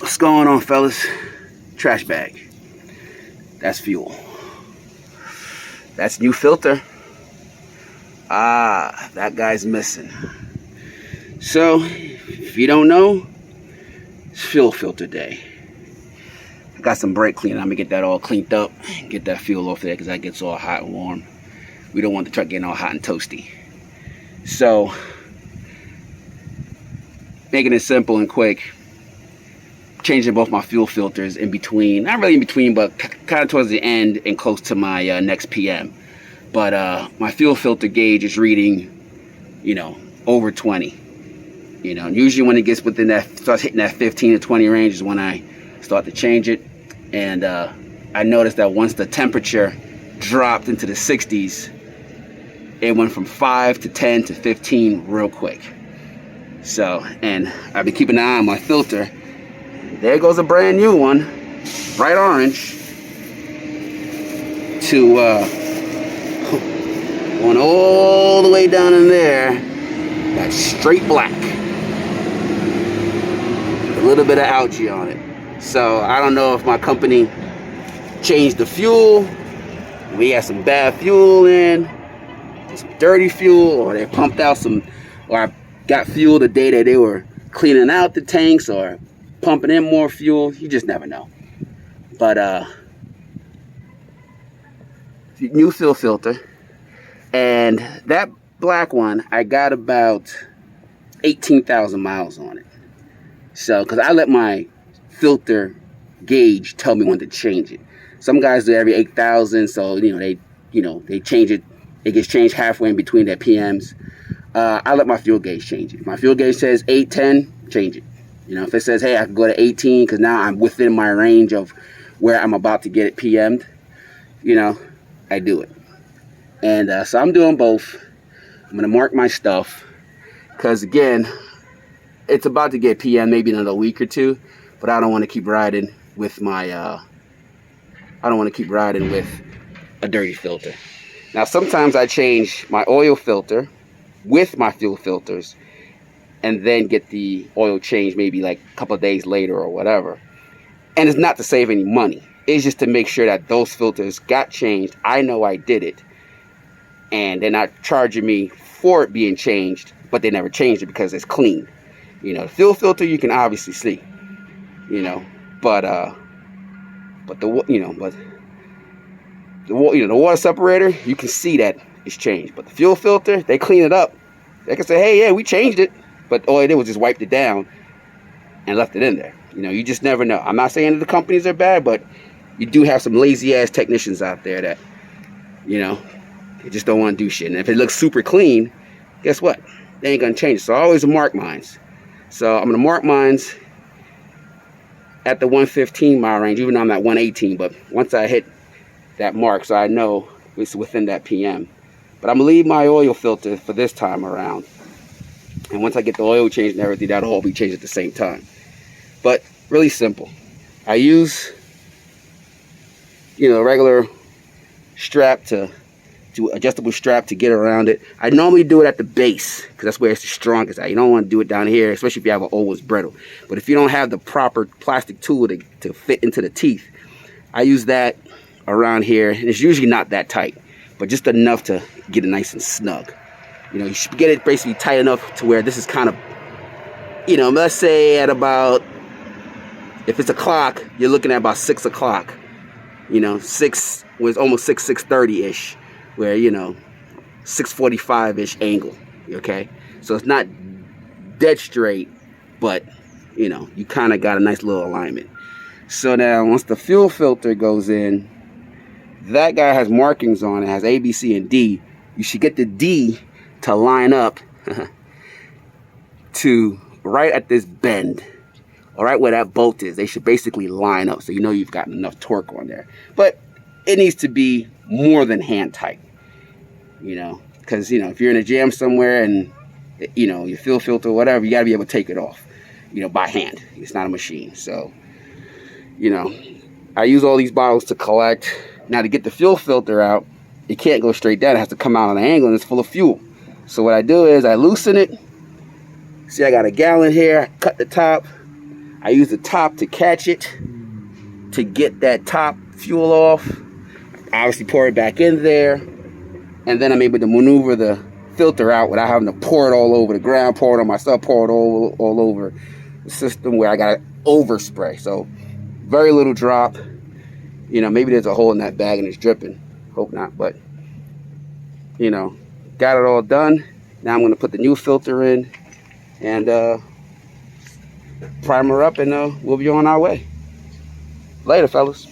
What's going on, fellas? Trash bag. That's fuel. That's new filter. Ah, that guy's missing. So, if you don't know, it's fuel filter day. I got some brake cleaning. I'm gonna get that all cleaned up, get that fuel off there because that gets all hot and warm. We don't want the truck getting all hot and toasty. So, making it simple and quick, changing both my fuel filters in between, not really in between, but kind of towards the end and close to my next PM. But my fuel filter gauge is reading, over 20. Usually when it gets within that, starts hitting that 15 to 20 range is when I start to change it. And I noticed that once the temperature dropped into the 60s, it went from 5 to 10 to 15 real quick. So, and I've been keeping an eye on my filter. There goes a brand new one, bright orange, to one all the way down in there, that's straight black. A little bit of algae on it. So I don't know if my company changed the fuel, we had some bad fuel in, some dirty fuel, or they pumped out some, or I got fuel the day that they were cleaning out the tanks, or pumping in more fuel. You just never know. But new fuel filter, and that black one, I got about 18,000 miles on it. So, because I let my filter gauge tell me when to change it. Some guys do every 8,000, so they change it. It gets changed halfway in between their PMs. I let my fuel gauge change it. If my fuel gauge says 810, change it. If it says, hey, I can go to 18 because now I'm within my range of where I'm about to get it PM'd, I do it. And so I'm doing both. I'm going to mark my stuff because, again, it's about to get PM maybe in another week or two, but I don't want to keep riding with my, I don't want to keep riding with a dirty filter. Now, sometimes I change my oil filter with my fuel filters and then get the oil change maybe like a couple of days later or whatever. And it's not to save any money. It's just to make sure that those filters got changed. I know I did it. And they're not charging me for it being changed, but they never changed it because it's clean. The fuel filter you can obviously see. But the water separator, you can see that it's changed. But the fuel filter, they clean it up. They can say, hey, yeah, we changed it. But all they did was just wiped it down and left it in there. You just never know. I'm not saying that the companies are bad, but you do have some lazy-ass technicians out there that, they just don't want to do shit. And if it looks super clean, guess what? They ain't going to change it. So I always mark mines. So I'm going to mark mines at the 115 mile range, even though I'm at 118. But once I hit that mark, so I know it's within that PM. But I'm going to leave my oil filter for this time around. And once I get the oil changed and everything, that'll all be changed at the same time. But really simple. I use, a regular strap to adjustable strap to get around it. I normally do it at the base because that's where it's the strongest at. You don't want to do it down here, especially if you have an always brittle. But if you don't have the proper plastic tool to fit into the teeth, I use that around here. And it's usually not that tight, but just enough to get it nice and snug. You should get it basically tight enough to where this is kind of, let's say at about, if it's a clock, you're looking at about 6 o'clock. 6 was almost 6:30-ish, where, 6:45-ish angle, okay? So it's not dead straight, but, you kind of got a nice little alignment. So now, once the fuel filter goes in, that guy has markings on it, has A, B, C, and D. You should get the D to line up to right at this bend, or right where that bolt is. They should basically line up so you've got enough torque on there. But it needs to be more than hand tight, because if you're in a jam somewhere and your fuel filter or whatever, you got to be able to take it off, by hand. It's not a machine. So I use all these bottles to collect. Now, to get the fuel filter out, it can't go straight down. It has to come out on an angle, and it's full of fuel. So what I do is I loosen it. See, I got a gallon here. I cut the top. I use the top to catch it, to get that top fuel off. Obviously pour it back in there, and then I'm able to maneuver the filter out without having to pour it all over the ground, pour it on myself, pour it all over the system where I got to overspray. So very little drop. You know, maybe there's a hole in that bag and it's dripping. Hope not, but you know, got it all done. Now I'm going to put the new filter in and primer up, and we'll be on our way. Later, fellas.